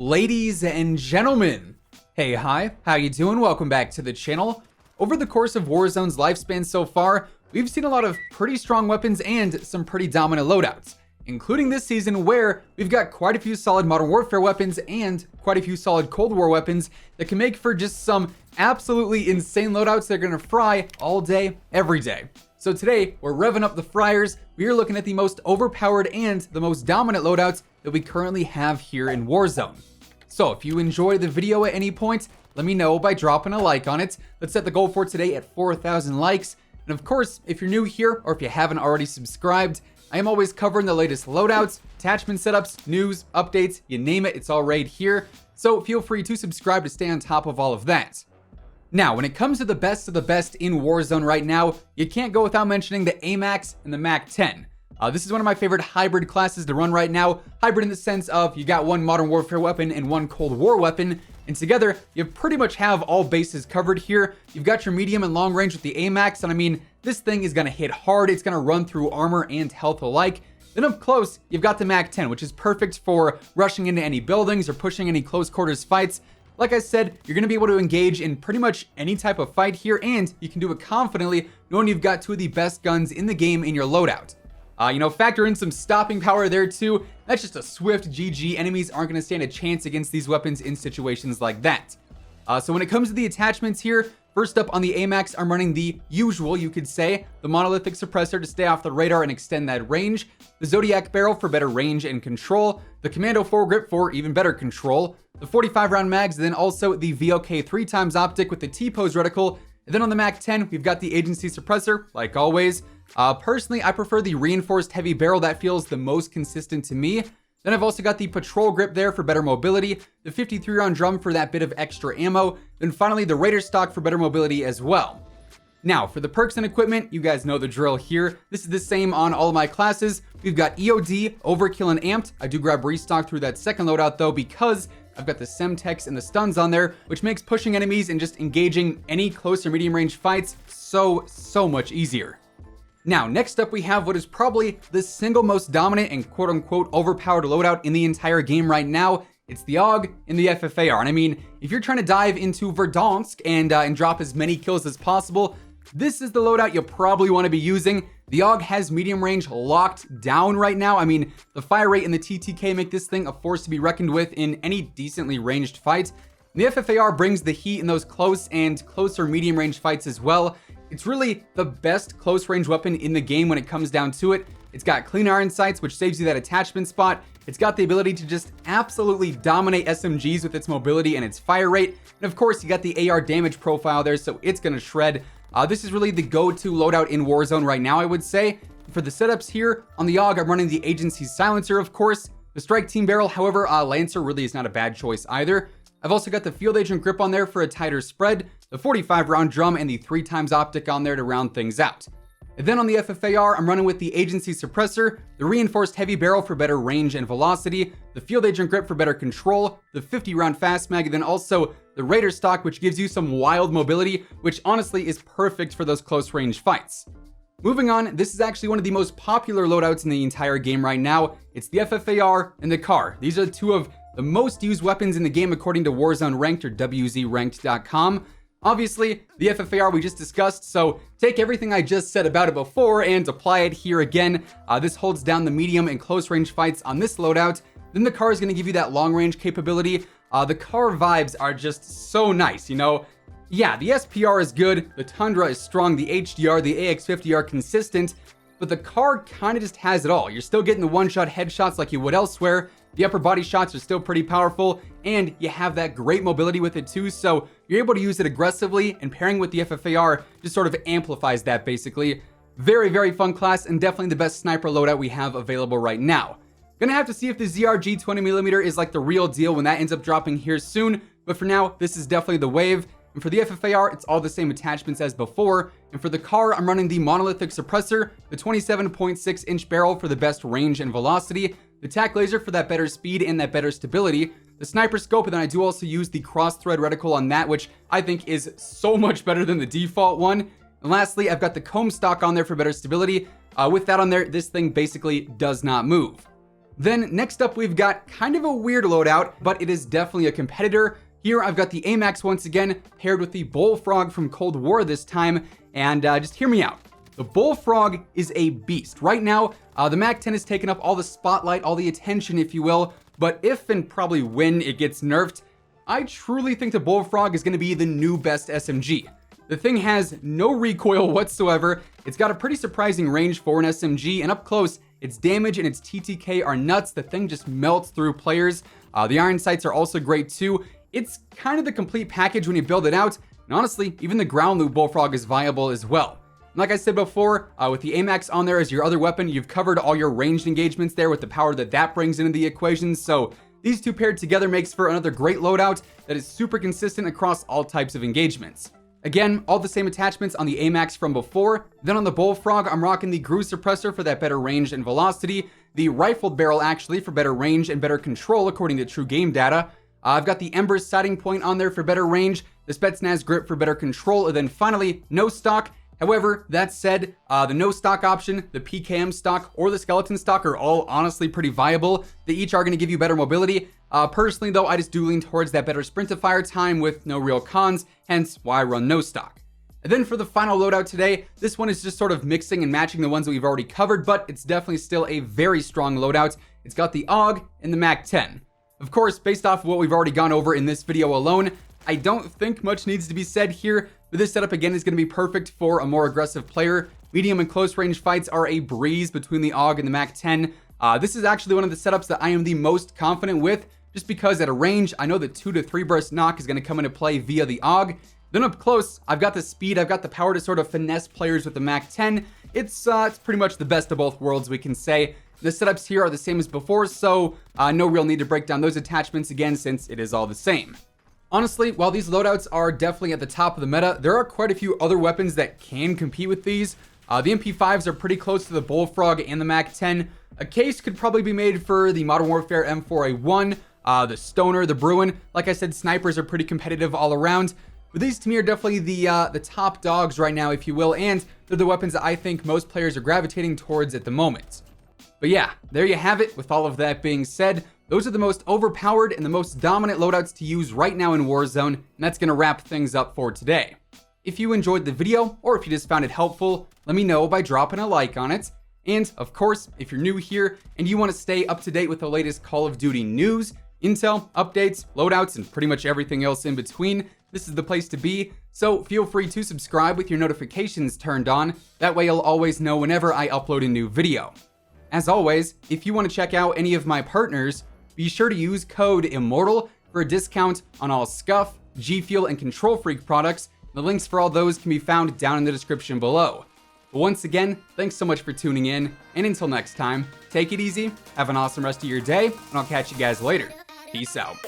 Ladies and gentlemen, hey, hi, how you doing? Welcome back to the channel. Over the course of Warzone's lifespan so far, we've seen a lot of pretty strong weapons and some pretty dominant loadouts, including this season where we've got quite a few solid Modern Warfare weapons and quite a few solid Cold War weapons that can make for just some absolutely insane loadouts that are gonna fry all day, every day. So today, we're revving up the fryers. We are looking at the most overpowered and the most dominant loadouts that we currently have here in Warzone. So if you enjoyed the video at any point, let me know by dropping a like on it. Let's set the goal for today at 4,000 likes. And of course, if you're new here or if you haven't already subscribed, I am always covering the latest loadouts, attachment setups, news, updates, you name it, it's all right here. So feel free to subscribe to stay on top of all of that. Now, when it comes to the best of the best in Warzone right now, you can't go without mentioning the AMAX and the MAC-10. This is one of my favorite hybrid classes to run right now. Hybrid in the sense of you got one Modern Warfare weapon and one Cold War weapon, and together you pretty much have all bases covered here. You've got your medium and long range with the AMAX, and I mean, this thing is gonna hit hard. It's gonna run through armor and health alike. Then up close, you've got the MAC-10, which is perfect for rushing into any buildings or pushing any close quarters fights. Like I said, you're gonna be able to engage in pretty much any type of fight here, and you can do it confidently knowing you've got two of the best guns in the game in your loadout. Factor in some stopping power there too. That's just a swift GG. Enemies aren't gonna stand a chance against these weapons in situations like that. So when it comes to the attachments here, first up on the AMAX, I'm running the usual, you could say, the monolithic suppressor to stay off the radar and extend that range, the Zodiac barrel for better range and control, the Commando foregrip for even better control, the 45 round mags, and then also the VLK 3x optic with the T-pose reticle. And then on the MAC-10, we've got the agency suppressor, like always. Personally, I prefer the reinforced heavy barrel. That feels the most consistent to me. Then I've also got the patrol grip there for better mobility, the 53 round drum for that bit of extra ammo, then finally the Raider stock for better mobility as well. Now, for the perks and equipment, you guys know the drill here. This is the same on all of my classes. We've got EOD, Overkill, and Amped. I do grab restock through that second loadout though, because I've got the Semtex and the stuns on there, which makes pushing enemies and just engaging any close or medium range fights so much easier. Now, next up we have what is probably the single most dominant and quote unquote overpowered loadout in the entire game right now. It's the AUG and the FFAR. And I mean, if you're trying to dive into Verdansk and drop as many kills as possible, this is the loadout you'll probably want to be using. The AUG has medium range locked down right now. I mean, the fire rate and the TTK make this thing a force to be reckoned with in any decently ranged fight. And the FFAR brings the heat in those close and closer medium range fights as well. It's really the best close range weapon in the game when it comes down to it. It's got clean iron sights, which saves you that attachment spot. It's got the ability to just absolutely dominate SMGs with its mobility and its fire rate. And of course, you got the AR damage profile there, so it's gonna shred. This is really the go-to loadout in Warzone right now, I would say. For the setups here, on the AUG, I'm running the agency silencer, of course. The strike team barrel, however, Lancer really is not a bad choice either. I've also got the field agent grip on there for a tighter spread, the 45 round drum, and the 3x optic on there to round things out. And then on the FFAR, I'm running with the agency suppressor, the reinforced heavy barrel for better range and velocity, the field agent grip for better control, the 50 round fast mag, and then also the Raider stock, which gives you some wild mobility, which honestly is perfect for those close range fights. Moving on, this is actually one of the most popular loadouts in the entire game right now. It's the FFAR and the CAR. These are two of the most used weapons in the game according to Warzone Ranked or WZRanked.com. Obviously, the FFAR we just discussed, so take everything I just said about it before and apply it here again. This holds down the medium and close range fights on this loadout. Then the CAR is going to give you that long range capability. The CAR vibes are just so nice, you know? Yeah, the SPR is good, the Tundra is strong, the HDR, the AX50 are consistent, but the CAR kind of just has it all. You're still getting the one-shot headshots like you would elsewhere. The upper body shots are still pretty powerful, and you have that great mobility with it too, so you're able to use it aggressively, and pairing with the FFAR just sort of amplifies that basically. Very fun class, and definitely the best sniper loadout we have available right now. Gonna have to see if the ZRG 20mm is like the real deal when that ends up dropping here soon, but for now, this is definitely the wave. And for the FFAR, it's all the same attachments as before. And for the CAR, I'm running the monolithic suppressor, the 27.6 inch barrel for the best range and velocity, the tac laser for that better speed and that better stability, the sniper scope, and then I do also use the cross thread reticle on that, which I think is so much better than the default one. And lastly, I've got the comb stock on there for better stability. With that on there, this thing basically does not move. Then next up, we've got kind of a weird loadout, but it is definitely a competitor. Here I've got the AMAX once again, paired with the Bullfrog from Cold War this time, and just hear me out. The Bullfrog is a beast. Right now, the MAC-10 has taken up all the spotlight, all the attention, if you will, but if and probably when it gets nerfed, I truly think the Bullfrog is going to be the new best SMG. The thing has no recoil whatsoever, it's got a pretty surprising range for an SMG, and up close, its damage and its TTK are nuts. The thing just melts through players. The iron sights are also great too. It's kind of the complete package when you build it out, and honestly, even the ground loot Bullfrog is viable as well. Like I said before, with the AMAX on there as your other weapon, you've covered all your ranged engagements there with the power that brings into the equation, so these two paired together makes for another great loadout that is super consistent across all types of engagements. Again, all the same attachments on the AMAX from before. Then on the Bullfrog, I'm rocking the Grew Suppressor for that better range and velocity, the Rifled Barrel actually for better range and better control according to true game data. I've got the Ember's Sighting Point on there for better range, the Spetsnaz Grip for better control, and then finally, no stock. However, that said, the no stock option, the PKM stock, or the skeleton stock are all honestly pretty viable. They each are going to give you better mobility. Personally though, I just do lean towards that better sprint to fire time with no real cons, hence why I run no stock. And then for the final loadout today, this one is just sort of mixing and matching the ones that we've already covered, but it's definitely still a very strong loadout. It's got the AUG and the MAC-10. Of course, based off of what we've already gone over in this video alone, I don't think much needs to be said here, but this setup again is going to be perfect for a more aggressive player. Medium and close range fights are a breeze between the AUG and the MAC-10. This is actually one of the setups that I am the most confident with, just because at a range, I know the 2 to 3 burst knock is going to come into play via the AUG. Then up close, I've got the speed, I've got the power to sort of finesse players with the MAC-10. It's pretty much the best of both worlds, we can say. The setups here are the same as before, so no real need to break down those attachments again since it is all the same. Honestly, while these loadouts are definitely at the top of the meta, there are quite a few other weapons that can compete with these. The MP5s are pretty close to the Bullfrog and the MAC-10. A case could probably be made for the Modern Warfare M4A1, the Stoner, the Bruin. Like I said, snipers are pretty competitive all around. But these to me are definitely the top dogs right now, if you will, and they're the weapons that I think most players are gravitating towards at the moment. But yeah, there you have it. With all of that being said, those are the most overpowered and the most dominant loadouts to use right now in Warzone, and that's going to wrap things up for today. If you enjoyed the video, or if you just found it helpful, let me know by dropping a like on it. And of course, if you're new here and you want to stay up to date with the latest Call of Duty news, intel, updates, loadouts, and pretty much everything else in between, this is the place to be. So feel free to subscribe with your notifications turned on. That way you'll always know whenever I upload a new video. As always, if you want to check out any of my partners, be sure to use code IMMORTAL for a discount on all Scuff, G Fuel, and Control Freak products. The links for all those can be found down in the description below. But once again, thanks so much for tuning in, and until next time, take it easy, have an awesome rest of your day, and I'll catch you guys later. Peace out.